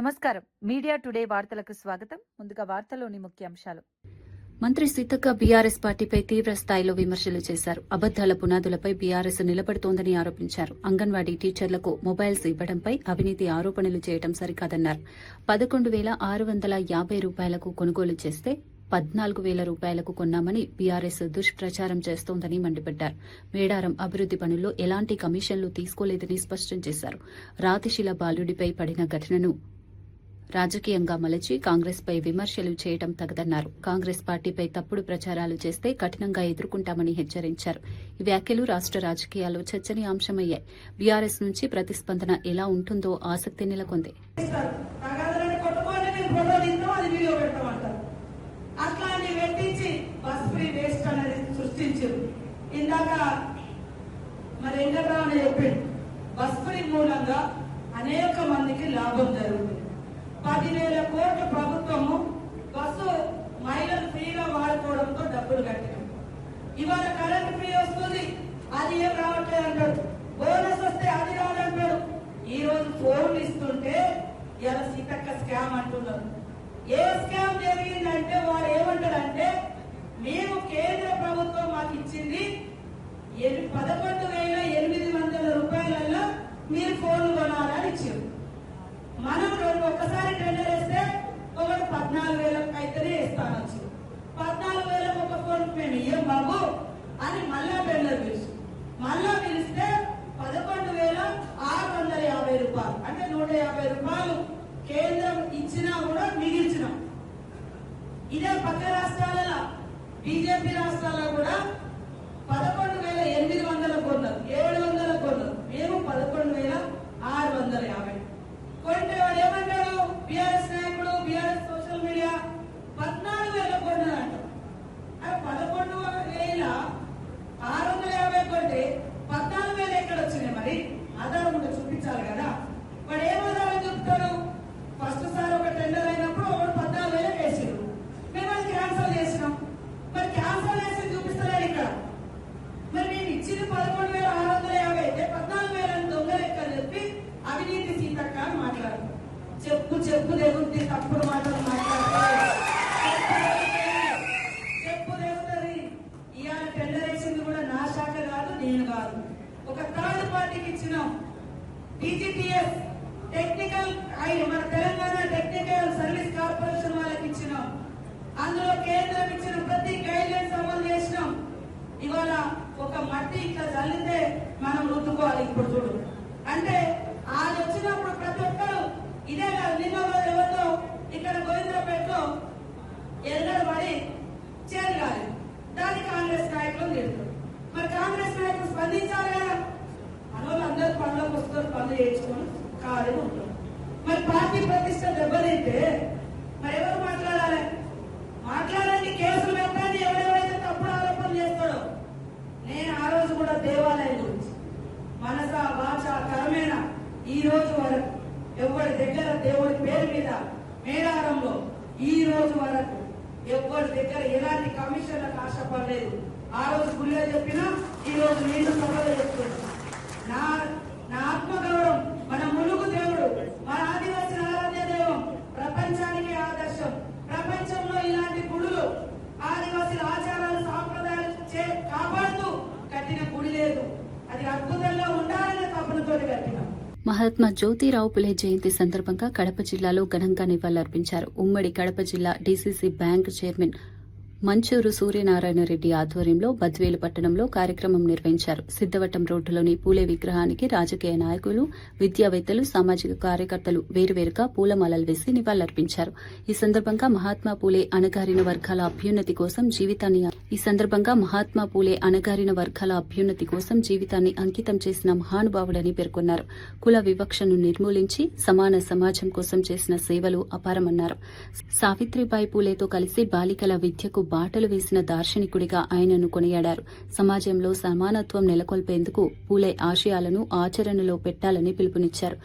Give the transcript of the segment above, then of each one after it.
నమస్కారం. Media today వార్తలకు స్వాగతం. ముందుగా వార్తలోని ముఖ్యాంశాలు. మంత్రి సీతక్క బీఆర్ఎస్ పార్టీపై తీవ్ర స్థాయిలో విమర్శలు చేశారు. అబద్దాల పునాదులపై బీఆర్ఎస్ నిలబడుతోందని ఆరోపించారు. అంగన్వాడీ టీచర్లకు మొబైల్స్ ఇవ్వడంపై అవినీతి ఆరోపణలు చేయడం సరికాదన్నారు. 11,650 రూపాయలకు కొనుగోలు చేస్తే 14,000 రూపాయలకు కొన్నామని బీఆర్ఎస్ దుష్ప్రచారం చేస్తోందని మండిపడ్డారు. మేడారం అభివృద్ది పనుల్లో ఎలాంటి కమిషన్లు తీసుకోలేదని స్పష్టం చేశారు. రాతిశిల బాలుడిపై పడిన ఘటనను రాజకీయంగా మలచి కాంగ్రెస్పై విమర్శలు చేయడం తగదన్నారు. కాంగ్రెస్ పార్టీపై తప్పుడు ప్రచారాలు చేస్తే కఠినంగా ఎదుర్కొంటామని హెచ్చరించారు. ఈ వ్యాఖ్యలు రాష్ట రాజకీయాల్లో చర్చనీయాంశమయ్యాయి. బీఆర్ఎస్ నుంచి ప్రతిస్పందన ఎలా ఉంటుందో ఆసక్తి నెలకొంది. అనేక మందికి లాభం జరుగుతుంది. 10,000 కోట్ల ప్రభుత్వము బస్సు మహిళలు ఫ్రీగా వాడుకోవడంతో డబ్బులు కట్టినాం. ఇవాళ కరెంట్ ఫ్రీ వస్తుంది, అది ఏం రావట్లేదు అంటాడు. బోనస్ వస్తే అది రాదంటాడు. ఈ రోజు ఫోన్లు ఇస్తుంటే ఇలా సీతక్క స్కామ్ అంటున్నారు. ఏ స్కామ్ జరిగిందంటే వాడు ఏమంటారంటే, మేము కేంద్ర ప్రభుత్వం మాకు ఇచ్చింది 11,800 రూపాయలలో మీరు ఫోన్లు కొనాలని ఇచ్చారు. మనం ఒక్కసారి టెండర్ వేస్తే ఒకటి 14,000 అయితేనే ఇస్తానొచ్చు. 14,000 ఒక ఫోన్ మేము ఇయ్యం బాబు అని మళ్ళా టెండర్ పిలిచి మళ్ళా పిలిస్తే 11,650 రూపాయలు, అంటే 150 రూపాయలు కేంద్రం ఇచ్చినా కూడా మిగిల్చినాం. ఇదే పక్క రాష్ట్రాలలో బీజేపీ రాష్ట్రాల్లో కూడా 11,800 కొన్నారు, 700 కొన్నారు. మేము 11,650 కొంటే వాడు ఏమంటాడు, బీఆర్ఎస్ నాయకుడు, బీఆర్ఎస్ సోషల్ మీడియా 14,000 కొన్నారంట. 11,650 కొంటే 14,000 ఎక్కడ వచ్చినాయి? మరి ఆధారం ఉంటే చూపించాలి కదా. వాడు ఏం ఆధారం చెప్తాడు? ఫస్ట్ సార్ ఒక టెండర్ అయినప్పుడు ఒకటి 14,000 వేసారు, మేము అది క్యాన్సల్ చేసినాం. మరి క్యాన్సల్ చేసి చూపిస్తలేడు ఇక్కడ. మరి నేను ఇచ్చింది 11,650 అయితే 14,000 దొంగ లెక్క చెప్పి అవినీతి సీతక్క అని మాట్లాడు. చెప్పు దేవుంది, తప్పుడు మాటలు మాట్లాడుతుంది. చెప్పు దేవుతుంది. ఇవాళ టెండర్ వేసింది కూడా నా శాఖ కాదు, నేను కాదు, ఒక థర్డ్ పార్టీకి ఇచ్చినాం. టీజీటీఎస్ టెక్నికల్ మన తెలంగాణ టెక్నికల్ సర్వీస్ కార్పొరేషన్ వాళ్ళకి ఇచ్చినాం. అందులో కేంద్రం ఇచ్చిన ప్రతి గైడ్ లైన్స్ అమలు చేసినాం. ఇవాళ ఒక మట్టి ఇట్లా చల్లితే మనం రుద్దుకోవాలి. ఇప్పుడు చూడు అంటే అది వచ్చినప్పుడు ప్రతి ఒక్కరు ఇదే కాదు. నిన్న ఎవరితో ఇక్కడ గోవింద్రపేటలో ఎన్నడు పడి చేరగాలి, దాన్ని కాంగ్రెస్ నాయకులు తిడుతారు. మరి కాంగ్రెస్ నాయకులు స్పందించాలి కదా. మనోళ్ళు అందరూ పనులకు వస్తారు, పనులు చేయించుకొని ఖాళీ ఉంటారు. మరి పార్టీ ప్రతిష్ట దెబ్బతింటే మరి ఎవరు మాట్లాడాలి? మాట్లాడండి, కేసులు పెట్టండి. ఎవరెవరైతే తప్పుడు ఆరోపణలు చేస్తాడో. నేను ఆ రోజు కూడా దేవాలయం గురించి మనస భాష కరమేణ ఈ రోజు వరకు ఎవరి దగ్గర దేవుడి పేరు మీద మేడారంలో ఈ రోజు వరకు ఎవరి దగ్గర ఎలాంటి కమిషన్లకు ఆశపడలేదు. ఆ రోజు గుళ్ళో చెప్పినా ఈ రోజు నేను సభలో చెప్తున్నా. నా ఆత్మగౌరవం, మన ములుగు దేవుడు, మన ఆదివాసీ ఆరాధ్య దైవం, ప్రపంచానికి ఆదర్శం. ప్రపంచంలో ఇలాంటి గుడులు ఆదివాసీల ఆచారాలు సాంప్రదాయాలు కాపాడుతూ కట్టిన గుడి లేదు. అది అద్భుతంగా ఉండాలనే తపనతోటి కట్టినాం. మహాత్మా జ్యోతిరావు పులే జయంతి సందర్భంగా కడప జిల్లాలో ఘనంగా నివాళులర్పించారు. ఉమ్మడి కడప జిల్లా DCC bank chairman Manchuru Suryanarayana Reddy ఆధ్వర్యంలో బద్వేలు పట్టణంలో కార్యక్రమం నిర్వహించారు. సిద్దవటం రోడ్డులోని పూలే విగ్రహానికి రాజకీయ నాయకులు, విద్యావేత్తలు, సామాజిక కార్యకర్తలు వేరువేరుగా పూలమాలలు వేసి నివాళులర్పించారు. ఈ సందర్భంగా మహాత్మా పూలే అణగారిన వర్గాల అభ్యున్నతి కోసం జీవితాన్ని అంకితం చేసిన మహానుభావుడని పేర్కొన్నారు. కుల వివక్షను నిర్మూలించి సమాన సమాజం కోసం చేసిన సేవలు అపారమన్నారు. సావిత్రిబాయి పూలేతో కలిసి బాలికల విద్యకు బాటలు వేసిన దార్శనికుడిగా ఆయనను కొనియాడారు. సమాజంలో సమానత్వం నెలకొల్పేందుకు పూలే ఆశయాలను ఆచరణలో పెట్టాలని పిలుపునిచ్చారు.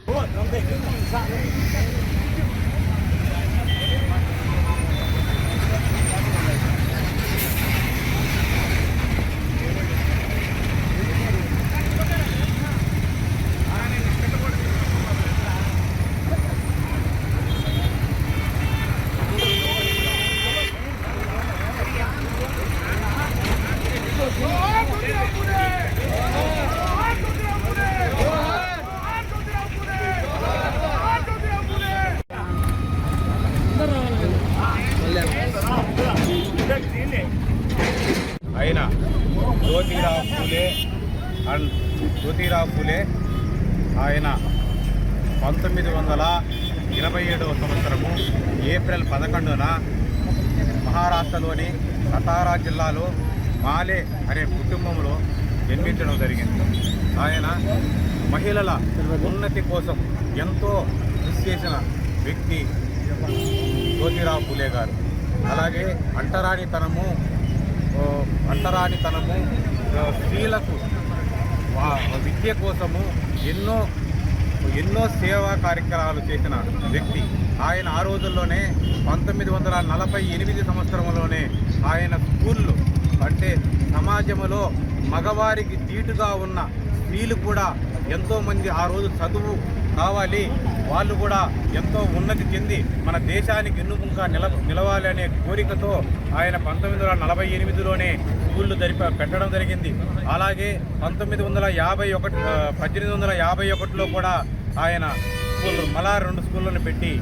అయిన జ్యోతిరావు ఫూలే ఆయన 1927వ సంవత్సరము ఏప్రిల్ 11న మహారాష్ట్రలోని సతారా జిల్లాలో మాలే అనే కుటుంబంలో జన్మించడం జరిగింది. ఆయన మహిళల ఉన్నతి కోసం ఎంతో కృషి చేసిన వ్యక్తి జ్యోతిరావు ఫూలే గారు. అలాగే అంటరానితనము స్త్రీలకు విద్య కోసము ఎన్నో సేవా కార్యక్రమాలు చేసిన వ్యక్తి. ఆయన ఆ రోజుల్లోనే 1948 సంవత్సరంలోనే ఆయన స్కూళ్ళు అంటే సమాజంలో మగవారికి దీటుగా ఉన్న స్త్రీలు కూడా ఎంతోమంది ఆ రోజు చదువు కావాలి, వాళ్ళు కూడా ఎంతో ఉన్నతి చెంది మన దేశానికి ఎన్నుముగా నిలవాలి అనే కోరికతో ఆయన 1948లోనే స్కూళ్ళు పెట్టడం జరిగింది. అలాగే 1851లో కూడా ఆయన స్కూళ్ళు మళ్ళా 2 స్కూళ్ళను పెట్టి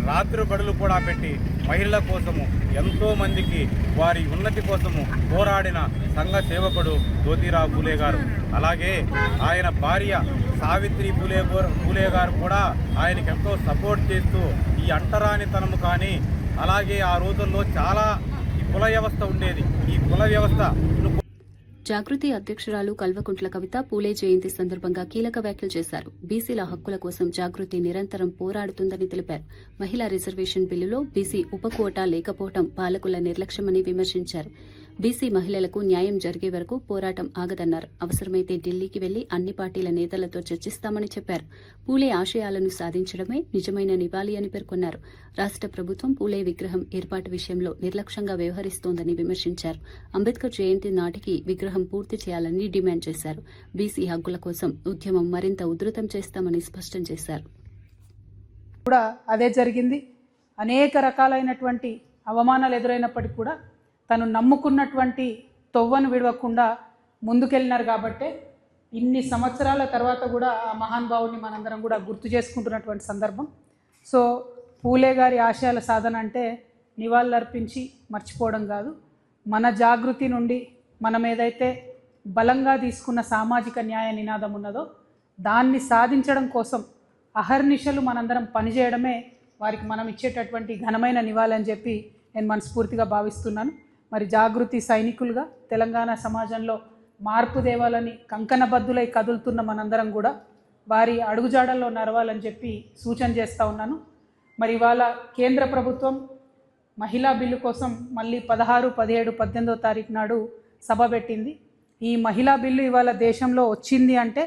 రాత్రి బడులు కూడా పెట్టి మహిళల కోసము ఎంతో మందికి వారి ఉన్నతి కోసము పోరాడిన సంఘ సేవకుడు జ్యోతిరావు ఫూలే గారు. అలాగే ఆయన భార్య సావిత్రి ఫూలే గారు కూడా ఆయనకి ఎంతో సపోర్ట్ చేస్తూ ఈ అంటరానితనము కానీ అలాగే ఆ రోజుల్లో చాలా ఈ కుల వ్యవస్థ ఉండేది. ఈ కుల వ్యవస్థ జాగృతి అధ్యక్షురాలు కల్వకుంట్ల కవిత పూలే జయంతి సందర్భంగా కీలక వ్యాఖ్యలు చేశారు. బీసీల హక్కుల కోసం జాగృతి నిరంతరం పోరాడుతుందని తెలిపారు. మహిళా రిజర్వేషన్ బిల్లులో బీసీ ఉపకోటా లేకపోవడం పాలకుల నిర్లక్ష్యమని విమర్శించారు. బీసీ మహిళలకు న్యాయం జరిగే వరకు పోరాటం ఆగదన్నారు. అవసరమైతే ఢిల్లీకి వెళ్లి అన్ని పార్టీల నేతలతో చర్చిస్తామని చెప్పారు. పూలే ఆశయాలను సాధించడమే నిజమైన నివాళి అని పేర్కొన్నారు. రాష్ట ప్రభుత్వం పూలే విగ్రహం ఏర్పాటు విషయంలో నిర్లక్ష్యంగా వ్యవహరిస్తోందని విమర్శించారు. అంబేద్కర్ జయంతి నాటికి విగ్రహం పూర్తి చేయాలని డిమాండ్ చేశారు. బీసీ హక్కుల కోసం ఉద్యమం మరింత ఉధృతం చేస్తామని స్పష్టం చేశారు. కూడా అదే జరిగింది. అనేక రకాలైనటువంటి అవమానాలు ఎదురైనప్పటికీ కూడా తను నమ్ముకున్నటువంటి తొవ్వను విడవకుండా ముందుకెళ్ళినారు. కాబట్టే ఇన్ని సంవత్సరాల తర్వాత కూడా ఆ మహానుభావుని మనందరం కూడా గుర్తు చేసుకుంటున్నటువంటి సందర్భం. సో పూలే గారి ఆశయాల సాధన అంటే నివాళులర్పించి మర్చిపోవడం కాదు. మన జాగృతి నుండి మనం ఏదైతే బలంగా తీసుకున్న సామాజిక న్యాయ నినాదం ఉన్నదో దాన్ని సాధించడం కోసం అహర్నిశలు మనందరం పనిచేయడమే వారికి మనం ఇచ్చేటటువంటి ఘనమైన నివాళి అని చెప్పి నేను మనస్ఫూర్తిగా భావిస్తున్నాను. మరి జాగృతి సైనికులుగా తెలంగాణ సమాజంలో మార్పు దేవాలని కంకణబద్దులై కదులుతున్న మనందరం కూడా వారి అడుగుజాడల్లో నడవాలని చెప్పి సూచన చేస్తూ ఉన్నాను. మరి ఇవాళ కేంద్ర ప్రభుత్వం మహిళా బిల్లు కోసం మళ్ళీ 16, 17, 18వ తారీఖు నాడు సభ పెట్టింది. ఈ మహిళా బిల్లు ఇవాళ దేశంలో వచ్చింది అంటే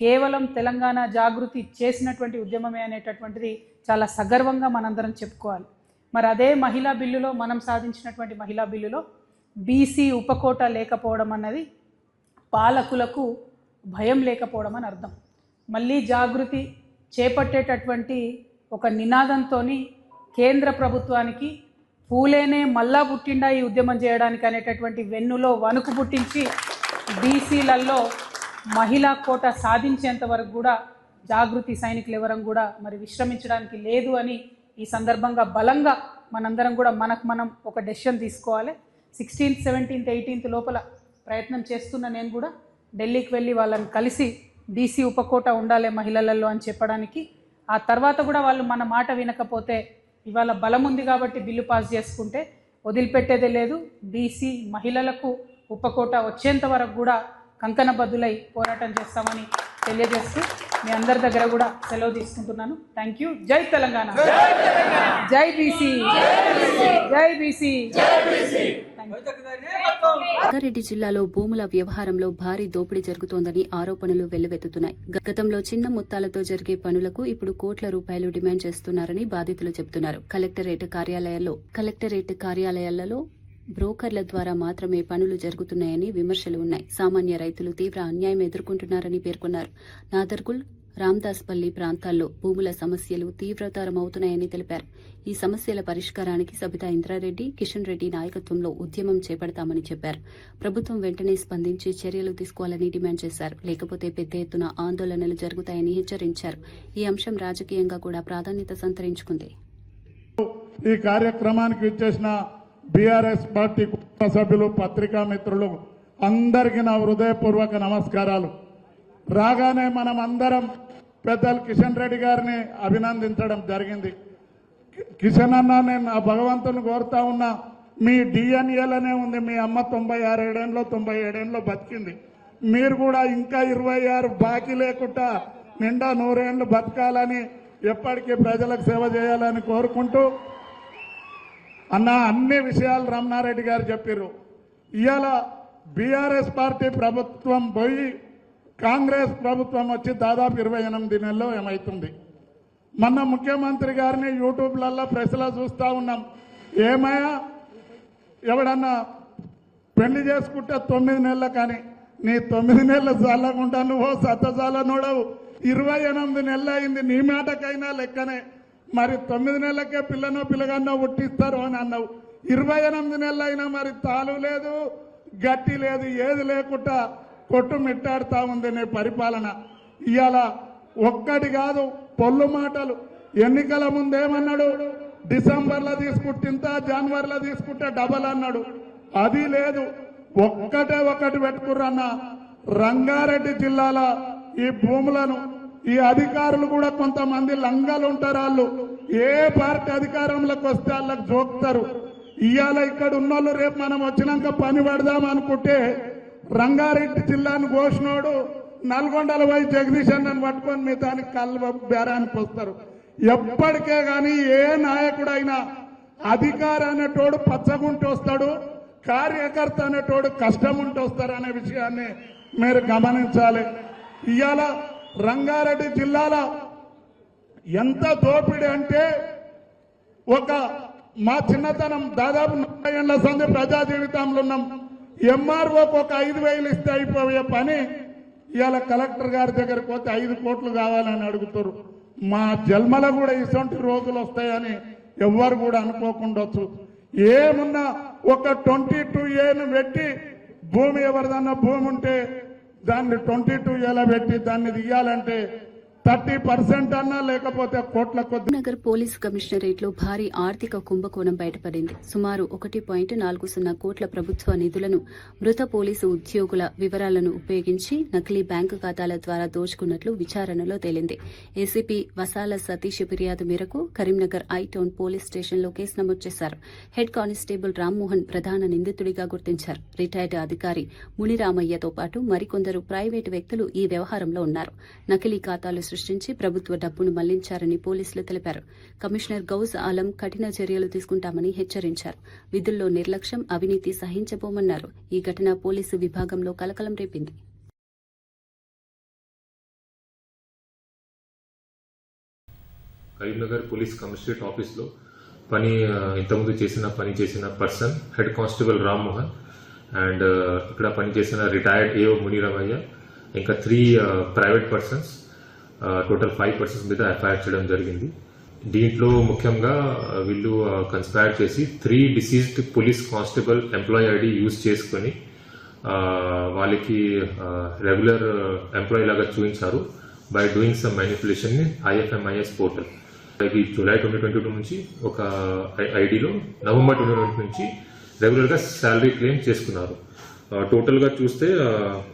కేవలం తెలంగాణ జాగృతి చేసినటువంటి ఉద్యమమే అనేటటువంటిది చాలా సగర్వంగా మనందరం చెప్పుకోవాలి. మరి అదే మహిళా బిల్లులో మనం సాధించినటువంటి మహిళా బిల్లులో బీసీ ఉపకోట లేకపోవడం అన్నది పాలకులకు భయం లేకపోవడం అని అర్థం. మళ్ళీ జాగృతి చేపట్టేటటువంటి ఒక నినాదంతో కేంద్ర ప్రభుత్వానికి పూలేనే మళ్ళా పుట్టిండా ఈ ఉద్యమం చేయడానికి అనేటటువంటి వెన్నులో వణుకు పుట్టించి బీసీలలో మహిళా కోట సాధించేంత వరకు కూడా జాగృతి సైనికులు ఎవరం కూడా మరి విశ్రమించడానికి లేదు అని ఈ సందర్భంగా బలంగా మనందరం కూడా మనం ఒక డెసిషన్ తీసుకోవాలి. 16th, 17th, 18th లోపల ప్రయత్నం చేస్తున్న నేను కూడా ఢిల్లీకి వెళ్ళి వాళ్ళని కలిసి బీసీ ఉపకోట ఉండాలి మహిళలలో అని చెప్పడానికి. ఆ తర్వాత కూడా వాళ్ళు మన మాట వినకపోతే ఇవాళ బలం ఉంది కాబట్టి బిల్లు పాస్ చేసుకుంటే వదిలిపెట్టేదే లేదు. బీసీ మహిళలకు ఉపకోట వచ్చేంత వరకు కూడా కంకణబద్దులై పోరాటం చేస్తామని తెలియజేస్తూ మీ అందరి దగ్గర కూడా సెలవు తీసుకుంటున్నాను. Thank you. జై తెలంగాణ, జై బీసీ, జై బీసీ. రంగారెడ్డి జిల్లాలో భూముల వ్యవహారంలో భారీ దోపిడీ జరుగుతోందని ఆరోపణలు వెల్లువెత్తుతున్నాయి. గతంలో చిన్న మొత్తాలతో జరిగే పనులకు ఇప్పుడు కోట్ల రూపాయలు డిమాండ్ చేస్తున్నారని బాధితులు చెబుతున్నారు. కలెక్టరేట్ కార్యాలయాలలో బ్రోకర్ల ద్వారా మాత్రమే పనులు జరుగుతున్నాయని విమర్శలు ఉన్నాయి. సామాన్య రైతులు తీవ్ర అన్యాయం ఎదుర్కొంటున్నారని పేర్కొన్నారు. నాదర్గుల్, రామ్దాస్పల్లి ప్రాంతాల్లో భూముల సమస్యలు తీవ్రతరమవుతున్నాయని తెలిపారు. ఈ సమస్యల పరిష్కారానికి సబితా ఇంద్రారెడ్డి, కిషన్ రెడ్డి నాయకత్వంలో ఉద్యమం చేపడతామని చెప్పారు. ప్రభుత్వం వెంటనే స్పందించి చర్యలు తీసుకోవాలని డిమాండ్ చేశారు. లేకపోతే పెద్ద ఎత్తున ఆందోళనలు జరుగుతాయని హెచ్చరించారు. ఈ అంశం రాజకీయంగా కూడా ప్రాధాన్యత సంతరించుకుంది. ఈ కార్యక్రమానికి ఇచ్చేసిన బీఆర్ఎస్ పార్టీ కుటుంబ సభ్యులు, పత్రికా మిత్రులు అందరికీ నా హృదయపూర్వక నమస్కారాలు. రాగానే మనం అందరం పెద్దలు కిషన్ రెడ్డి గారిని అభినందించడం జరిగింది. కిషన్ అన్న, నేను ఆ భగవంతుని కోరుతా ఉన్నా, మీ డిఎన్ఏలనే ఉంది, మీ అమ్మ 96 ఏళ్ళలో 97 ఏళ్ళలో బతికింది. మీరు కూడా ఇంకా 26 బాకీ లేకుండా నిండా 100 ఏళ్ళు బతకాలని, ఎప్పటికీ ప్రజలకు సేవ చేయాలని కోరుకుంటూ, అన్న అన్ని విషయాలు రమణారెడ్డి గారు చెప్పారు. ఇవాళ బీఆర్ఎస్ పార్టీ ప్రభుత్వం పోయి కాంగ్రెస్ ప్రభుత్వం వచ్చి దాదాపు 28 నెలలు ఏమవుతుంది. మొన్న ముఖ్యమంత్రి గారిని యూట్యూబ్లలో ప్రెస్లో చూస్తూ ఉన్నాం. ఏమయ్యా, ఎవడన్నా పెళ్లి చేసుకుంటే 9 నెలలు, కానీ నీ 9 నెలలు చల్లకుండా నువ్వు సత్తజాల నోడవు. 28 నెలలు అయింది, నీ మాటకైనా లెక్కనే. మరి 9 నెలలకే పిల్లనో పిల్లగానో పుట్టిస్తారు అని అన్నావు. 28 నెలలు అయినా మరి తాలు లేదు, గట్టి లేదు, ఏది లేకుండా కొట్టు మిట్టాడుతూ ఉంది నీ పరిపాలన. ఇవాళ ఒక్కటి కాదు, పొల్లు మాటలు. ఎన్నికల ముందేమన్నాడు, డిసెంబర్లో తీసుకుంటే ఇంత, జనవరిలో తీసుకుంటే డబల్ అన్నాడు. అది లేదు, ఒకటి పెట్టుకుర్రన్న. రంగారెడ్డి జిల్లాల ఈ భూములను ఈ అధికారులు కూడా కొంతమంది లంగాలు ఉంటారు. వాళ్ళు ఏ పార్టీ అధికారంలోకి వస్తే వాళ్ళకి జోక్తారు. ఇవాళ ఇక్కడ ఉన్నోళ్ళు రేపు మనం వచ్చినాక పని పడదాం అనుకుంటే రంగారెడ్డి జిల్లాను ఘోషణోడు నల్గొండల పోయి జగదీష్ అన్నను పట్టుకొని మీ దానికి కళ్ళు బేరానికి వస్తారు. ఎప్పటికే కానీ ఏ నాయకుడైనా అధికారి అనేటోడు పచ్చగుంటూ వస్తాడు, కార్యకర్త అనేటోడు కష్టం ఉంటూ వస్తారు అనే విషయాన్ని మీరు గమనించాలి. ఇవాళ రంగారెడ్డి జిల్లాలో ఎంత దోపిడీ అంటే, మా చిన్నతనం దాదాపు 40 ఏళ్ల సంది ప్రజా జీవితంలో ఉన్నాం. ఎంఆర్ఓకి ఒక 5,000 ఇస్తే అయిపోయే పని ఇవాళ కలెక్టర్ గారి దగ్గరకు పోతే 5 కోట్లు కావాలని అడుగుతారు. మా జన్మలో కూడా ఇటువంటి రోజులు వస్తాయని ఎవ్వరు కూడా అనుకోకుండొచ్చు. ఏమున్నా ఒక 22A పెట్టి, భూమి ఎవరిదన్నా భూమి ఉంటే దాన్ని 22A పెట్టి దాన్ని తీయాలంటే 30% అన్నా, లేకపోతే కోట్ల కొద్ది. నగర్ పోలీస్ కమిషనరేట్ లో భారీ ఆర్థిక కుంభకోణం బయటపడింది. సుమారు 1.40 కోట్ల ప్రభుత్వ నిధులను మృత పోలీసు ఉద్యోగుల వివరాలను ఉపయోగించి నకిలీ బ్యాంకు ఖాతాల ద్వారా దోచుకున్నట్లు విచారణలో తేలింది. ఏసీపీ వసాల సతీష్ ఫిర్యాదు మేరకు కరీంనగర్ ఐటౌన్ పోలీస్ స్టేషన్లో కేసు నమోదు చేశారు. హెడ్ కానిస్టేబుల్ రామ్మోహన్ ప్రధాన నిందితుడిగా గుర్తించారు. రిటైర్డ్ అధికారి మునిరామయ్యతో పాటు మరికొందరు ప్రైవేటు వ్యక్తులు ఈ వ్యవహారంలో ఉన్నారు. నకిలీ ఖాతాలు సృష్టించి ప్రభుత్వ డబ్బును మళ్లించారని పోలీసులు తెలిపారు. కమిషనర్ గౌజ్ ఆలం కఠిన చర్యలు తీసుకుంటామని హెచ్చరించారు. విధుల్లో నిర్లక్ష్యం, అవినీతి సహించబోమన్నారు. ఈ ఘటన పోలీసు విభాగంలో కలకలం రేపింది. కరీంనగర్ పోలీస్ కమిషనరేట్ ఆఫీస్లో ఇంతకుముందు పని చేసిన person head constable Rammohan and ఇక్కడ పనిచేసిన రిటైర్డ్ ఏఓ మునిరామయ్య, ఇంకా 3 ప్రైవేట్ పర్సన్స్, టోటల్ 5 పర్సన్స్ మీద ఎఫ్ఐఆర్ చేయడం జరిగింది. దీంట్లో ముఖ్యంగా వీళ్ళు కన్స్పైర్ చేసి 3 deceased police constable employee ID use చేసుకుని వాళ్ళకి రెగ్యులర్ ఎంప్లాయీ లాగా చూపించారు by doing some manipulation in IFMIS portal. July 2022 నుంచి ఒక ఐడిలో నవంబర్ 2020 నుంచి రెగ్యులర్గా శాలరీ క్లెయిమ్ చేసుకున్నారు. టోటల్ గా చూస్తే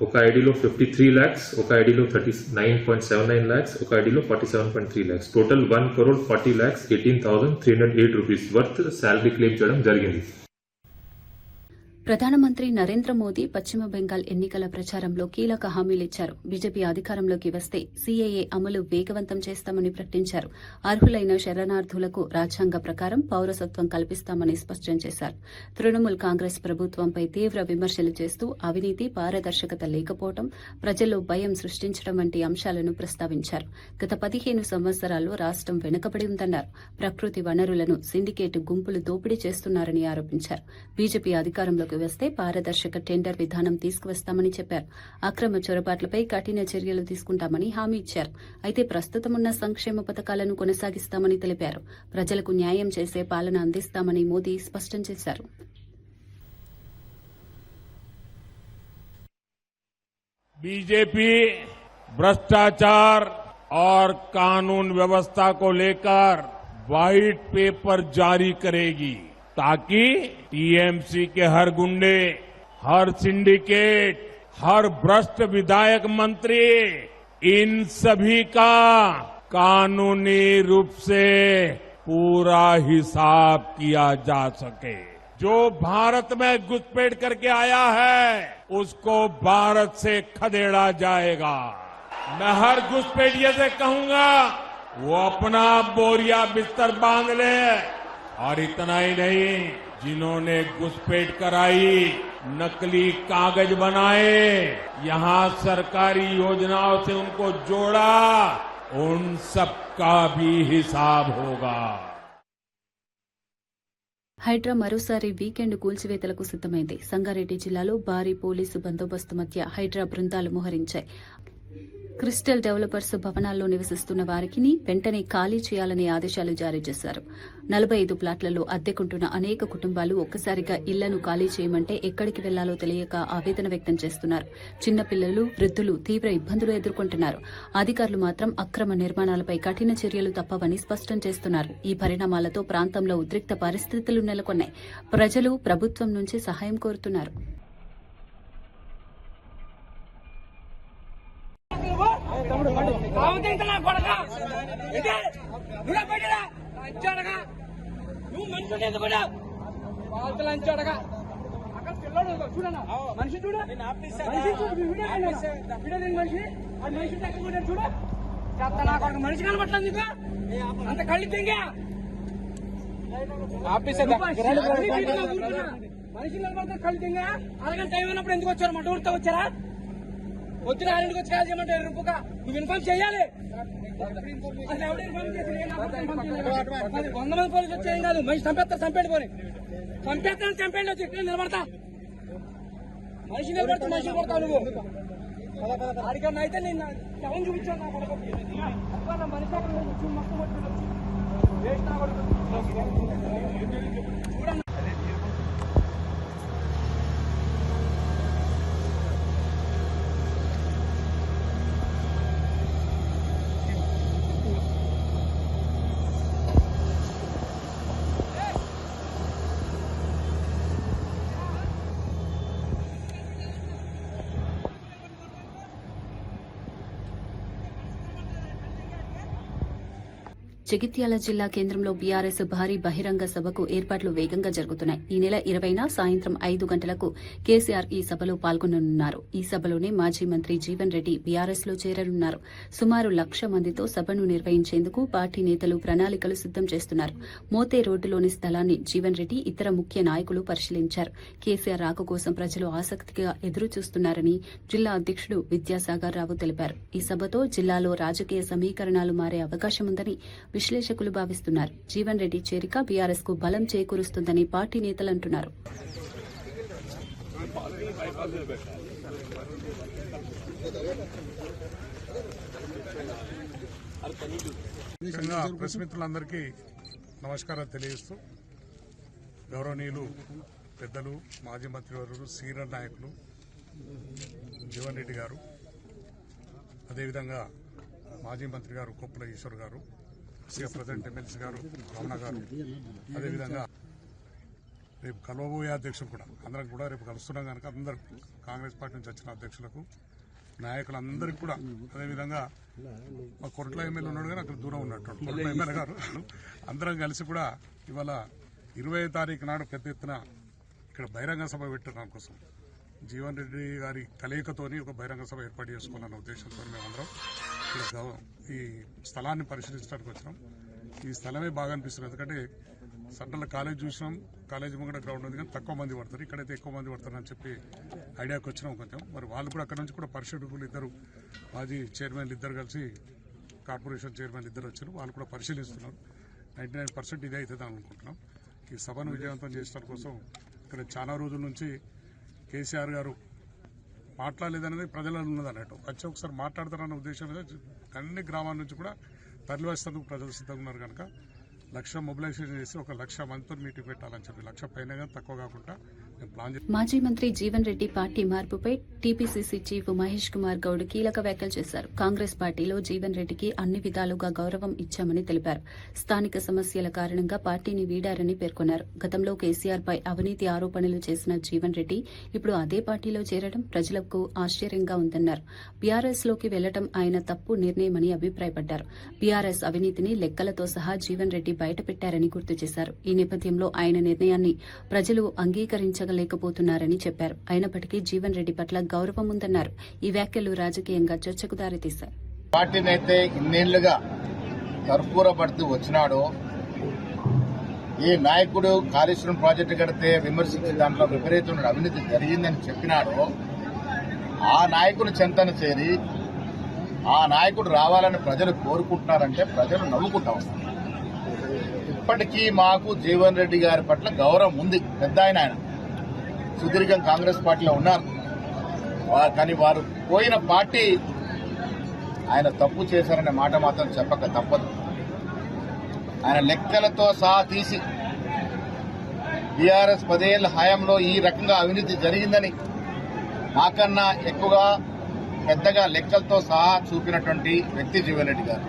ఒక ఐడిలో 53 lakhs, ఒక ఐడిలో 39.79 lakhs, ఒక ఐడిలో 47.3 lakhs, total 1,40,18,308 rupees worth salary claim చేయడం జరిగింది. ప్రధానమంత్రి నరేంద్ర మోదీ పశ్చిమ బెంగాల్ ఎన్నికల ప్రచారంలో కీలక హామీలిచ్చారు. బీజేపీ అధికారంలోకి వస్తే సీఏఏ అమలు వేగవంతం చేస్తామని ప్రకటించారు. అర్హులైన శరణార్థులకు రాజ్యాంగ ప్రకారం పౌరసత్వం కల్పిస్తామని స్పష్టం చేశారు. తృణమూల్ కాంగ్రెస్ ప్రభుత్వంపై తీవ్ర విమర్శలు చేస్తూ అవినీతి, పారదర్శకత లేకపోవడం, ప్రజల్లో భయం సృష్టించడం వంటి అంశాలను ప్రస్తావించారు. గత 15 సంవత్సరాల్లో రాష్టం వెనుకబడి ఉందన్నారు. ప్రకృతి వనరులను సిండికేట్ గుంపులు దోపిడీ చేస్తున్నారని ఆరోపించారు. బీజేపీ అధికారంలోకి వస్తే పారదర్శక టెండర్ విధానం తీసుకువస్తామని చెప్పారు. అక్రమ చొరబాట్లపై కఠిన చర్యలు తీసుకుంటామని హామీ ఇచ్చారు. అయితే ప్రస్తుతమున్న సంక్షేమ పథకాలను కొనసాగిస్తామని తెలిపారు. ప్రజలకు న్యాయం చేసే పాలన అందిస్తామని మోదీ స్పష్టం చేశారు. बीजेपी भ्रष्टाचार और कानून व्यवस्था को लेकर व्हाइट पेपर जारी करेगी। ताकि टीएमसी के हर गुंडे, हर सिंडिकेट, हर भ्रष्ट विधायक मंत्री, इन सभी का कानूनी रूप से पूरा हिसाब किया जा सके। जो भारत में घुसपैठ करके आया है उसको भारत से खदेड़ा जाएगा। मैं हर घुसपैठिए से कहूंगा वो अपना बोरिया बिस्तर बांध ले। और इतना ही नहीं, जिन्होंने घुसपैठ कराई, नकली कागज बनाए, यहां सरकारी योजनाओं से उनको जोड़ा, उन सब का भी हिसाब होगा। హైడ్రా మరోసారి వీకెండ్ కూల్చివేతలకు సిద్దమైంది. సంగారెడ్డి జిల్లాలో భారీ పోలీసు బందోబస్తు మధ్య హైడ్రా బృందాలు మోహరించాయి. క్రిస్టల్ డెవలపర్స్ భవనాల్లో నివసిస్తున్న వారికి వెంటనే ఖాళీ చేయాలని ఆదేశాలు జారీ చేశారు. 45 ప్లాట్లలో అద్దెకుంటున్న అనేక కుటుంబాలు ఒక్కసారిగా ఇళ్లను ఖాళీ చేయమంటే ఎక్కడికి వెళ్లాలో తెలియక ఆవేదన వ్యక్తం చేస్తున్నారు. చిన్నపిల్లలు, వృద్ధులు తీవ్ర ఇబ్బందులు ఎదుర్కొంటున్నారు. అధికారులు మాత్రం అక్రమ నిర్మాణాలపై కఠిన చర్యలు తప్పవని స్పష్టం చేస్తున్నారు. ఈ పరిణామాలతో ప్రాంతంలో ఉద్రిక్త పరిస్థితులు నెలకొన్నాయి. ప్రజలు ప్రభుత్వం నుంచి సహాయం కోరుతున్నారు. నువ్వు మనిషి అక్కడ పిల్లడు చూడన్నా, మనిషి చూడ, మనిషి చూడ చెత్త. నాకు ఒక మనిషి కనబట్టలేదు నీకు, అంత కళ్ళు తెంగా మనిషి నిలబడతా కళ్ళు తెంగా. అరగంట టైం ఉన్నప్పుడు ఎందుకు వచ్చారు? మంట ఊరితో వచ్చారా? వచ్చిన ఆరింటికి వచ్చి కాదు చేయమంటారు. రూపుగా నువ్వు ఇన్ఫార్మ్ చేయాలి. అసలు ఎవరు ఇన్ఫార్మ్ చేసి 100 మంది పోలీసులు వచ్చాయేం కాదు. మనిషి చంపేస్తారు, చంపేయండి పోనీ, చంపేస్తాను, చంపేయండి. వచ్చి ఇక్కడ నిలబడతా, మనిషి నిలబడతా, మనిషి కొడతావు నువ్వు. అడిగన్నా అయితే నేను ఎవరు చూపించాను. నా మనిషి అక్కడ మొత్తం వేస్ట్ నా కొడుకు చూడండి. జగిత్యాల జిల్లా కేంద్రంలో బీఆర్ఎస్ భారీ బహిరంగ సభకు ఏర్పాట్లు వేగంగా జరుగుతున్నాయి. ఈ నెల 20న సాయంత్రం 5 గంటలకు కేసీఆర్ ఈ సభలో పాల్గొననున్నారు. ఈ సభలోనే మాజీ మంత్రి జీవన్ రెడ్డి బీఆర్ఎస్ లో చేరనున్నారు. సుమారు 1,00,000 మందితో సభను నిర్వహించేందుకు పార్టీ నేతలు ప్రణాళికలు సిద్దం చేస్తున్నారు. మోతే రోడ్డులోని స్థలాన్ని జీవన్ రెడ్డి ఇతర ముఖ్య నాయకులు పరిశీలించారు. కేసీఆర్ రాక కోసం ప్రజలు ఆసక్తిగా ఎదురుచూస్తున్నారని జిల్లా అధ్యకుడు విద్యాసాగర్ రావు తెలిపారు. ఈ సభతో జిల్లాలో రాజకీయ సమీకరణాలు మారే అవకాశముందని విశ్లేషకులు భావిస్తున్నారు. జీవన్ రెడ్డి చేరిక బీఆర్ఎస్ కు బలం చేకూరుస్తుందని పార్టీ నేతలు అంటున్నారు. ప్రెస్ మిత్రులందరికీ నమస్కారాలు తెలియజేస్తూ, గౌరవనీయులు పెద్దలు మాజీ మంత్రివర్యులు సీనియర్ నాయకులు జీవన్ రెడ్డి గారు, అదేవిధంగా మాజీ మంత్రి గారు కొప్పుల ఈశ్వర్ గారు, ప్రెసిడెంట్ ఎమ్మెల్సీ గారు రమణ గారు, అదేవిధంగా రేపు కలవబోయే అధ్యక్షులు కూడా అందరం కూడా రేపు కలుస్తున్నాం కనుక అందరు కాంగ్రెస్ పార్టీ నుంచి వచ్చిన అధ్యక్షులకు, నాయకులందరికీ కూడా, అదేవిధంగా మా కొరట్ల ఎమ్మెల్యే ఉన్నాడు కానీ అక్కడ దూరం ఉన్నట్టు కొరట్ల ఎమ్మెల్యే గారు, అందరం కలిసి కూడా ఇవాళ 20వ తారీఖు నాడు పెద్ద ఎత్తున ఇక్కడ బహిరంగ సభ పెట్టడం కోసం జీవన్ రెడ్డి గారి కలయికతోని ఒక బహిరంగ సభ ఏర్పాటు చేసుకోవాలన్న ఉద్దేశంతో మేమందరం ఇక్కడ ఈ స్థలాన్ని పరిశీలించడానికి వచ్చినాం. ఈ స్థలమే బాగా అనిపిస్తుంది. ఎందుకంటే సెంట్రల్ కాలేజ్ చూసినాం, కాలేజ్ ముంగడ గ్రౌండ్ ఉంది కానీ తక్కువ మంది పడతారు, ఇక్కడైతే ఎక్కువ మంది పడతారని చెప్పి ఐడియాకి వచ్చినాం కొంచెం. మరి వాళ్ళు కూడా అక్కడ నుంచి కూడా పరిశీలకులు ఇద్దరు, మాజీ చైర్మన్లు ఇద్దరు కలిసి, కార్పొరేషన్ చైర్మన్లు ఇద్దరు వచ్చారు, వాళ్ళు కూడా పరిశీలిస్తున్నారు. 99% ఇదే అవుతుంది అనుకుంటున్నాం. ఈ సభను విజయవంతం చేయడం కోసం ఇక్కడ చాలా రోజుల నుంచి కేసీఆర్ గారు మాట్లాడలేదనేది ప్రజలలో ఉన్నది అన్నట్టు. వచ్చి ఒకసారి మాట్లాడతారన్న ఉద్దేశం మీద అన్ని గ్రామాల నుంచి కూడా తరలివచ్చేందుకు ప్రజలు సిద్ధంగా ఉన్నారు కనుక 1,00,000 మొబిలైజేషన్ చేసి 1,00,000 మందితో మీటింగ్ పెట్టాలని చెప్పి, 1,00,000 పైన కానీ తక్కువ కాకుండా మాజీ మంత్రి జీవన్ రెడ్డి పార్టీ మార్పుపై టీపీసీసీ చీఫ్ మహేష్ కుమార్ గౌడ్ కీలక వ్యాఖ్యలు చేశారు. కాంగ్రెస్ పార్టీలో జీవన్ రెడ్డికి అన్ని విధాలుగా గౌరవం ఇచ్చామని తెలిపారు. స్థానిక సమస్యల కారణంగా పార్టీని వీడారని పేర్కొన్నారు. గతంలో కేసీఆర్ పై అవినీతి ఆరోపణలు చేసిన జీవన్ రెడ్డి ఇప్పుడు అదే పార్టీలో చేరడం ప్రజలకు ఆశ్చర్యంగా ఉందన్నారు. బీఆర్ఎస్ లోకి వెళ్లడం ఆయన తప్పు నిర్ణయమని అభిప్రాయపడ్డారు. బీఆర్ఎస్ అవినీతిని లెక్కలతో సహా జీవన్ రెడ్డి బయటపెట్టారని గుర్తు చేశారు. ఈ నేపథ్యంలో ఆయన నిర్ణయాన్ని ప్రజలు అంగీకరించలేకపోతున్నారని చెప్పారు. అయినప్పటికీ జీవన్ రెడ్డి పట్ల గౌరవం ఉందన్నారు. ఈ వ్యాఖ్యలు రాజకీయంగా చర్చకు దారితీశాయి. పార్టీనైతే ఇన్నేళ్లుగా కర్పూరపడుతూ వచ్చినాడో, ఏ నాయకుడు కాళేశ్వరం ప్రాజెక్టు కడితే విమర్శించి దాంట్లో విపరీతమైన అవినీతి జరిగిందని చెప్పినాడో ఆ నాయకుడు చెంతన చేరి ఆ నాయకుడు రావాలని ప్రజలు కోరుకుంటున్నారంటే ప్రజలు నవ్వుకుంటా ఉన్నారు. ఇప్పటికీ మాకు జీవన్ రెడ్డి గారి పట్ల గౌరవం ఉంది. పెద్ద ఆయన సుదీర్ఘం కాంగ్రెస్ పార్టీలో ఉన్నారు. కానీ వారు పోయిన పార్టీ ఆయన తప్పు చేశారనే మాట మాత్రం చెప్పక తప్పదు. ఆయన లెక్కలతో సహా తీసి బీఆర్ఎస్ 10 ఏళ్ల హయాంలో ఈ రకంగా అవినీతి జరిగిందని నాకన్నా ఎక్కువగా పెద్దగా లెక్కలతో సహా చూపినటువంటి వ్యక్తి జీవన్ రెడ్డి గారు.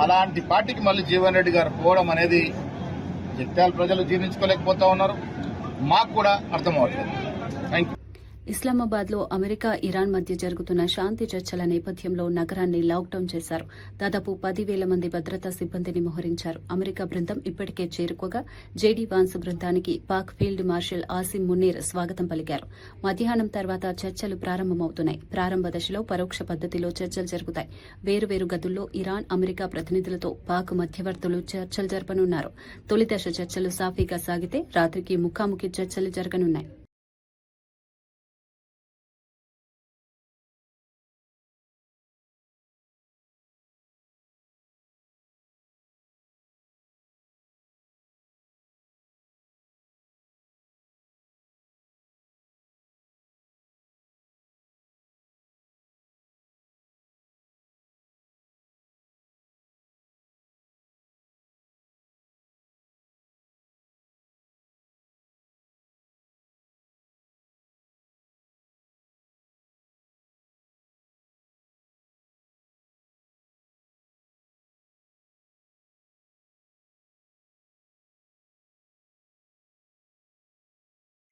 అలాంటి పార్టీకి మళ్ళీ జీవన్ రెడ్డి గారు పోవడం అనేది జగిత్యాల ప్రజలు జీర్ణించుకోలేకపోతా ఉన్నారు. మాకు కూడా అర్థమవట్లేదు. Thank you. ఇస్లామాబాద్ లో అమెరికా ఇరాన్ మధ్య జరుగుతున్న శాంతి చర్చల నేపథ్యంలో నగరాన్ని లాక్డౌన్ చేశారు. దాదాపు 10,000 మంది భద్రతా సిబ్బందిని మోహరించారు. అమెరికా బృందం ఇప్పటికే చేరుకోగా జేడీ వాన్స్ బృందానికి పాక్ ఫీల్డ్ మార్షల్ ఆసిమ్ మునీర్ స్వాగతం పలికారు. మధ్యాహ్నం తర్వాత చర్చలు ప్రారంభమవుతున్నాయి. ప్రారంభ దశలో పరోక్ష పద్దతిలో చర్చలు జరుగుతాయి. వేరువేరు గదుల్లో ఇరాన్, అమెరికా ప్రతినిధులతో పాక్ మధ్యవర్తులు చర్చలు జరపనున్నారు. తొలి దశ చర్చలు సాఫీగా సాగితే రాత్రికి ముఖాముఖి చర్చలు జరగనున్నాయి.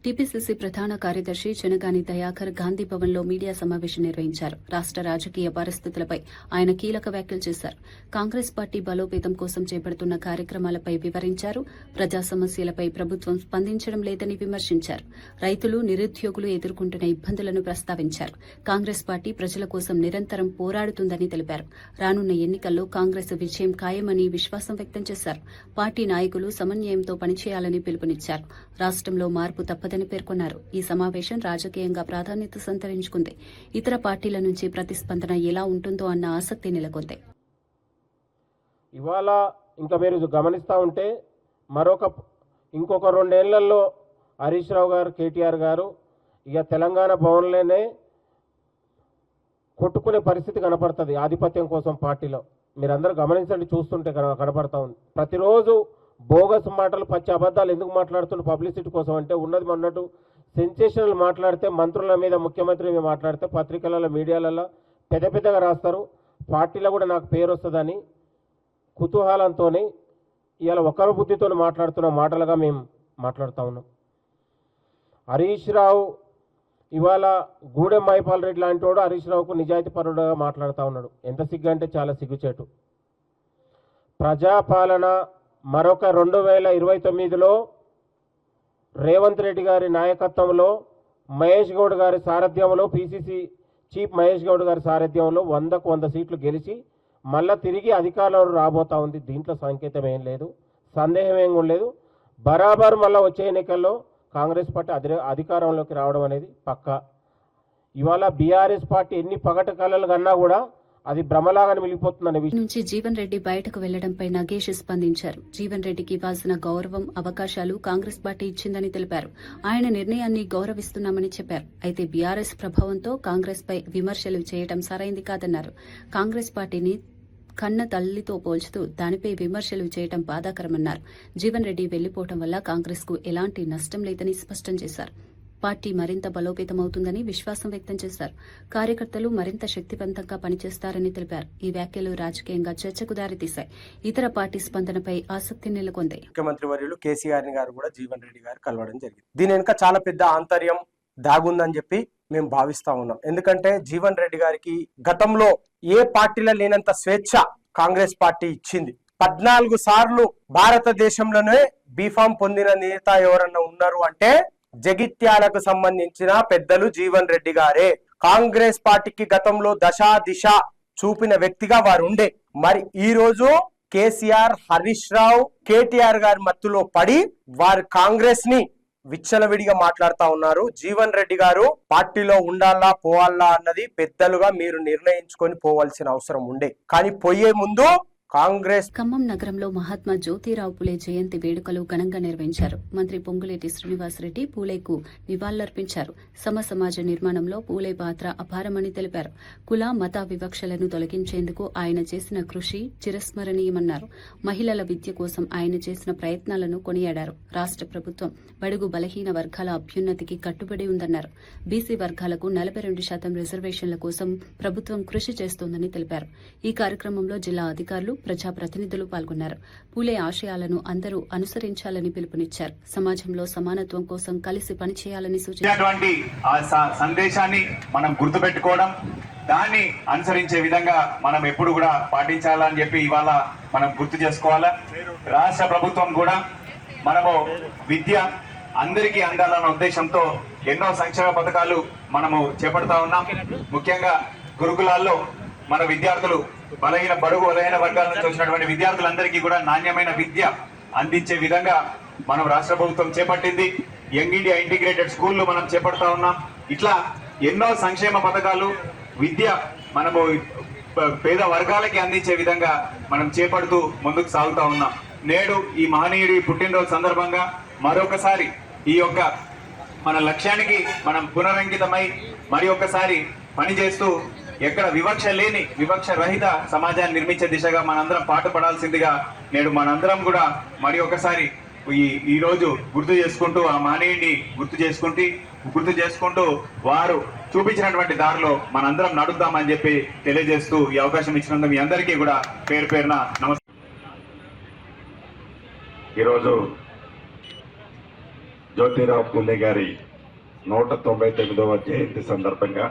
టీపీసీసీ ప్రధాన కార్యదర్శి చెనగాని దయాకర్ గాంధీ భవన్ లో మీడియా సమావేశం నిర్వహించారు. రాష్ట రాజకీయ పరిస్థితులపై ఆయన కీలక వ్యాఖ్యలు చేశారు. కాంగ్రెస్ పార్టీ బలోపేతం కోసం చేపడుతున్న కార్యక్రమాలపై వివరించారు. ప్రజా సమస్యలపై ప్రభుత్వం స్పందించడం లేదని విమర్శించారు. రైతులు, నిరుద్యోగులు ఎదుర్కొంటున్న ఇబ్బందులను ప్రస్తావించారు. కాంగ్రెస్ పార్టీ ప్రజల కోసం నిరంతరం పోరాడుతుందని తెలిపారు. రానున్న ఎన్నికల్లో కాంగ్రెస్ విజయం ఖాయమని విశ్వాసం వ్యక్తం చేశారు. పార్టీ నాయకులు సమన్వయంతో పనిచేయాలని పిలుపునిచ్చారు. రాష్టంలో మార్పు తప్పదని పేర్కొన్నారు. ఈ సమావేశం రాజకీయంగా ప్రాధాన్యత సంతరించుకుంది. ఇతర పార్టీల నుంచి ప్రతిస్పందన ఎలా ఉంటుందో అన్న ఆసక్తి నెలకొంది. ఇవాళ ఇంకా మీరు గమనిస్తూ ఉంటే ఇంకొక 2 ఏళ్లలో హరీష్ రావు గారు, కేటీఆర్ గారు ఇక తెలంగాణ భవన్లోనే కొట్టుకునే పరిస్థితి కనపడుతుంది. ఆధిపత్యం కోసం పార్టీలో మీరందరూ గమనించండి, చూస్తుంటే కనపడతా ఉంది. ప్రతిరోజు బోగస్ మాటలు, పచ్చి అబద్ధాలు ఎందుకు మాట్లాడుతున్న పబ్లిసిటీ కోసం అంటే ఉన్నది మొన్నట్టు సెన్సేషనల్ మాట్లాడితే మంత్రుల మీద, ముఖ్యమంత్రి మీద మాట్లాడితే పత్రికలలో, మీడియాలలో పెద్దగా రాస్తారు. పార్టీలో కూడా నాకు పేరు వస్తుందని కుతూహలంతో ఇవాళ ఒకరి బుద్ధితో మాట్లాడుతున్న మాటలుగా మేము మాట్లాడుతూ ఉన్నాం. హరీష్ రావు ఇవాళ గూడెం మైపాల్ రెడ్డి లాంటి వాడు హరీష్ రావుకు నిజాయితీ పరుడుగా మాట్లాడుతూ ఉన్నాడు. ఎంత సిగ్గు అంటే చాలా సిగ్గుచేటు. ప్రజాపాలన మరొక 2029లో రేవంత్ రెడ్డి గారి నాయకత్వంలో, మహేష్ గౌడ్ గారి సారథ్యంలో, పీసీసీ చీఫ్ మహేష్ గౌడ్ గారి సారథ్యంలో 100కు 100 సీట్లు గెలిచి మళ్ళా తిరిగి అధికారంలో రాబోతా ఉంది. దీంట్లో సంకేతం ఏం లేదు, సందేహం ఏం లేదు. బరాబర్ మళ్ళీ వచ్చే ఎన్నికల్లో కాంగ్రెస్ పార్టీ అధికారంలోకి రావడం అనేది పక్కా. ఇవాళ బీఆర్ఎస్ పార్టీ ఎన్ని పగటి కళలు కన్నా కూడా అది భ్రమలాగానే మిగిలిపోతుందనే విషయం నుంచి జీవన్ రెడ్డి బయటకు వెళ్లడంపై నగేష్ స్పందించారు. జీవన్ రెడ్డికి ఇవ్వాల్సిన గౌరవం, అవకాశాలు కాంగ్రెస్ పార్టీ ఇచ్చిందని తెలిపారు. ఆయన నిర్ణయాన్ని గౌరవిస్తున్నామని చెప్పారు. అయితే బీఆర్ఎస్ ప్రభావంతో కాంగ్రెస్ పై విమర్శలు చేయడం సరైంది కాదన్నారు. కాంగ్రెస్ పార్టీని కన్న తల్లితో పోల్చుతూ దానిపై విమర్శలు చేయడం బాధాకరమన్నారు. జీవన్ రెడ్డి వెళ్లిపోవడం వల్ల కాంగ్రెస్ కు ఎలాంటి నష్టం లేదని స్పష్టం చేశారు. పార్టీ మరింత బలోపేతమవుతుందని విశ్వాసం వ్యక్తం చేశారు. కార్యకర్తలు మరింత శక్తివంతంగా పనిచేస్తారని తెలిపారు. ఈ వ్యాఖ్యలు రాజకీయంగా చర్చకు దారితీశాయి. ఇతర పార్టీ స్పందనపై ఆసక్తి నెలకొంది. ముఖ్యమంత్రి వర్యులు కేసీఆర్ గారు కూడా జీవన్ రెడ్డి గారు కలవడం జరిగింది. దీని వెనుక చాలా పెద్ద ఆంతర్యం దాగుందని చెప్పి మేము భావిస్తా ఉన్నాం. ఎందుకంటే జీవన్ రెడ్డి గారికి గతంలో ఏ పార్టీలో లేనంత స్వేచ్ఛ కాంగ్రెస్ పార్టీ ఇచ్చింది. 14 సార్లు భారతదేశంలోనే బీఫామ్ పొందిన నేత ఎవరన్నా ఉన్నారు అంటే జగిత్యాలకు సంబంధించిన పెద్దలు జీవన్ రెడ్డి గారే. కాంగ్రెస్ పార్టీకి గతంలో దశా దిశ చూపిన వ్యక్తిగా వారు ఉండే. మరి ఈ రోజు కేసీఆర్, హరీష్ రావు, కేటీఆర్ గారి మత్తులో పడి వారు కాంగ్రెస్ ని విచ్చలవిడిగా మాట్లాడుతా ఉన్నారు. జీవన్ రెడ్డి గారు పార్టీలో ఉండాలా పోవాలా అన్నది పెద్దలుగా మీరు నిర్ణయించుకొని పోవాల్సిన అవసరం ఉండే. కానీ పోయే ముందు కాంగ్రెస్. ఖమ్మం నగరంలో మహాత్మా జ్యోతిరావు పూలే జయంతి వేడుకలు ఘనంగా నిర్వహించారు. మంత్రి పొంగులేటి శ్రీనివాసరెడ్డి పూలేకు నివాళులర్పించారు. సమాజ నిర్మాణంలో పూలే పాత్ర అపారమని తెలిపారు. కుల మత వివక్షలను తొలగించేందుకు ఆయన చేసిన కృషి చిరస్మరణీయమన్నారు. మహిళల విద్య కోసం ఆయన చేసిన ప్రయత్నాలను కొనియాడారు. రాష్ట ప్రభుత్వం బడుగు బలహీన వర్గాల అభ్యున్నతికి కట్టుబడి ఉందన్నారు. బీసీ వర్గాలకు 42% రిజర్వేషన్ల కోసం ప్రభుత్వం కృషి చేస్తోందని తెలిపారు. ఈ కార్యక్రమంలో జిల్లా అధికారులు, ప్రజాప్రతినిధులు పాల్గొన్నారు. పూలే ఆశయాలను అందరూ అనుసరించాలని పిలుపునిచ్చారు. సమాజంలో సమానత్వం కోసం కలిసి పనిచేయాలని సూచించారు. సందేశాన్ని మనం గుర్తుపెట్టుకోవడం, దాన్ని అనుసరించే విధంగా మనం ఎప్పుడు కూడా పాటించాలని చెప్పి ఇవాళ మనం గుర్తు చేసుకోవాలా. రాష్ట్ర ప్రభుత్వం కూడా మనము విద్య అందరికీ అందాలన్న ఉద్దేశంతో ఎన్నో సంక్షేమ పథకాలు మనము చేపడతా ఉన్నాం. ముఖ్యంగా గురుకులాల్లో మన విద్యార్థులు బడుగు బలహీన వర్గాల నుంచి వచ్చినటువంటి విద్యార్థులందరికీ కూడా నాణ్యమైన విద్య అందించే విధంగా మనం రాష్ట్ర ప్రభుత్వం చేపట్టింది. యంగ్ ఇండియా ఇంటిగ్రేటెడ్ స్కూళ్లు మనం చేపడతా ఉన్నాం. ఇట్లా ఎన్నో సంక్షేమ పథకాలు, విద్య మనము పేద వర్గాలకి అందించే విధంగా మనం చేపడుతూ ముందుకు సాగుతా ఉన్నాం. నేడు ఈ మహనీయుడి పుట్టినరోజు సందర్భంగా మరొకసారి ఈ యొక్క మన లక్ష్యానికి మనం పునరంకితమై మరి ఒక్కసారి పనిచేస్తూ ఎక్కడ వివక్ష లేని, వివక్ష రహిత సమాజాన్ని నిర్మించే దిశగా మనందరం పాటుపడాల్సిందిగా నేడు మనందరం కూడా మరి ఒకసారి ఈ రోజు గుర్తు చేసుకుంటూ, ఆ మహనీయుడిని గుర్తు చేసుకుంటూ వారు చూపించినటువంటి దారిలో మనందరం నడుద్దామని చెప్పి తెలియజేస్తూ ఈ అవకాశం ఇచ్చినందుకు మీ అందరికీ కూడా పేరు పేరున నమస్కారం. ఈరోజు జ్యోతిరావు పూలే గారి 199వ జయంతి సందర్భంగా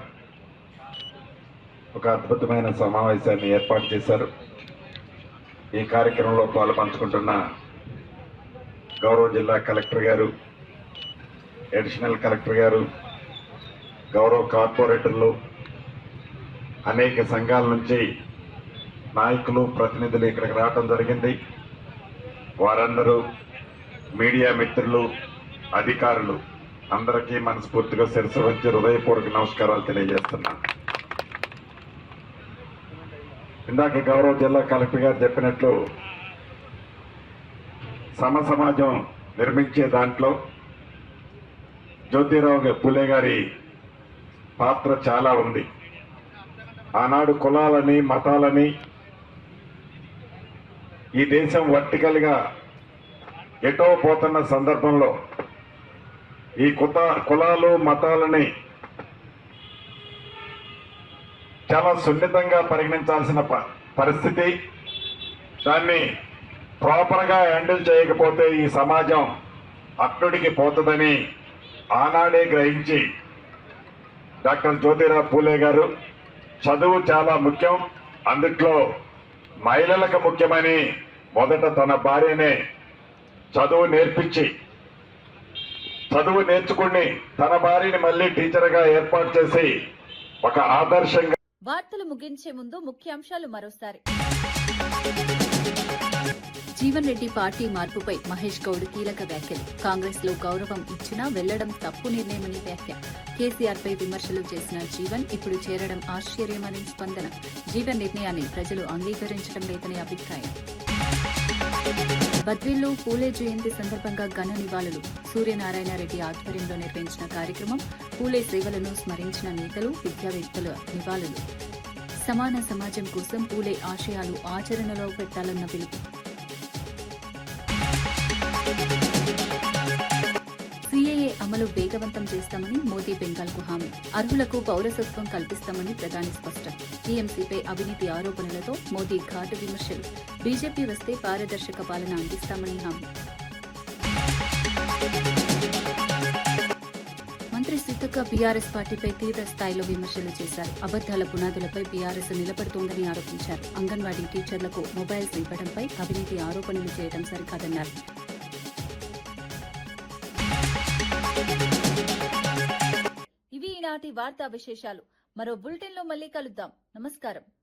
ఒక అద్భుతమైన సమావేశాన్ని ఏర్పాటు చేశారు. ఈ కార్యక్రమంలో పాల్పంచుకుంటున్న గౌరవ జిల్లా కలెక్టర్ గారు, అడిషనల్ కలెక్టర్ గారు, గౌరవ కార్పొరేటర్లు, అనేక సంఘాల నుంచి నాయకులు, ప్రతినిధులు ఇక్కడికి రావడం జరిగింది. వారందరూ మీడియా మిత్రులు, అధికారులు అందరికీ మనస్ఫూర్తిగా శిరస్సు వంచి హృదయపూర్వక నమస్కారాలు తెలియజేస్తున్నాను. ఇందాక గౌరవ జిల్లా కలెక్టర్ గారు చెప్పినట్లు సమాజం నిర్మించే దాంట్లో జ్యోతిరావు పూలే గారి పాత్ర చాలా ఉంది. ఆనాడు కులాలని, మతాలని ఈ దేశం వర్టికల్ గా ఎటో పోతున్న సందర్భంలో ఈ కులాలు, మతాలని చాలా సున్నితంగా పరిగణించాల్సిన పరిస్థితి. దాన్ని ప్రాపర్గా హ్యాండిల్ చేయకపోతే ఈ సమాజం అక్కడికి పోతుందని ఆనాడే గ్రహించి డాక్టర్ జ్యోతిరావు పూలే గారు చదువు చాలా ముఖ్యం, అందుట్లో మహిళలకు ముఖ్యమని మొదట తన భార్యనే చదువు నేర్చుకుని తన భార్యని మళ్ళీ టీచర్గా ఏర్పాటు చేసి ఒక ఆదర్శంగా. వార్తలు ముగించే ముందు ముఖ్యాంశాలు మరోసారి. జీవన్ రెడ్డి పార్టీ మార్పుపై మహేష్ గౌడ్ కీలక వ్యాఖ్యలు. కాంగ్రెస్ లో గౌరవం ఇచ్చినా వెళ్లడం తప్పు నిర్ణయమని వ్యాఖ్య. కేసీఆర్ పై విమర్శలు చేసిన జీవన్ ఇప్పుడు చేరడం ఆశ్చర్యమని స్పందన. జీవన్ నిర్ణయాన్ని ప్రజలు అంగీకరించడం లేదని అభిప్రాయం. బద్వేల్లో పూలే జయంతి సందర్భంగా ఘన నివాళులు. సూర్యనారాయణ రెడ్డి ఆధ్వర్యంలో నిర్వహించిన కార్యక్రమం. పూలే సేవలను స్మరించిన నేతలు, విద్యావేత్తల నివాళులు. సమాన సమాజం కోసం పూలే ఆశయాలు ఆచరణలో పెట్టాలన్న పిలుపు. సీఏఏ అమలు వేగవంతం చేస్తామని మోదీ బెంగాల్కు హామీ. అర్హులకు పౌరసత్వం కల్పిస్తామని ప్రధాని స్పష్టం. టీఎంసీపై అవినీతి ఆరోపణలతో మోదీ ఘాటు విమర్శలు. బీజేపీ వస్తే పారదర్శక పాలన అందిస్తామని హామీ. మంత్రి సీతక్క బీఆర్ఎస్ పార్టీపై తీవ్ర స్థాయిలో విమర్శలు చేశారు. అబద్దాల పునాదులపై బీఆర్ఎస్ నిలబడుతోందని ఆరోపించారు. అంగన్వాడీ టీచర్లకు మొబైల్స్ ఇవ్వడంపై అవినీతి ఆరోపణలు చేయడం సరికాదన్నారు. ఇవి ఈనాటి వార్తా విశేషాలు. మరో బులెటిన్లో మళ్ళీ కలుద్దాం. నమస్కారం.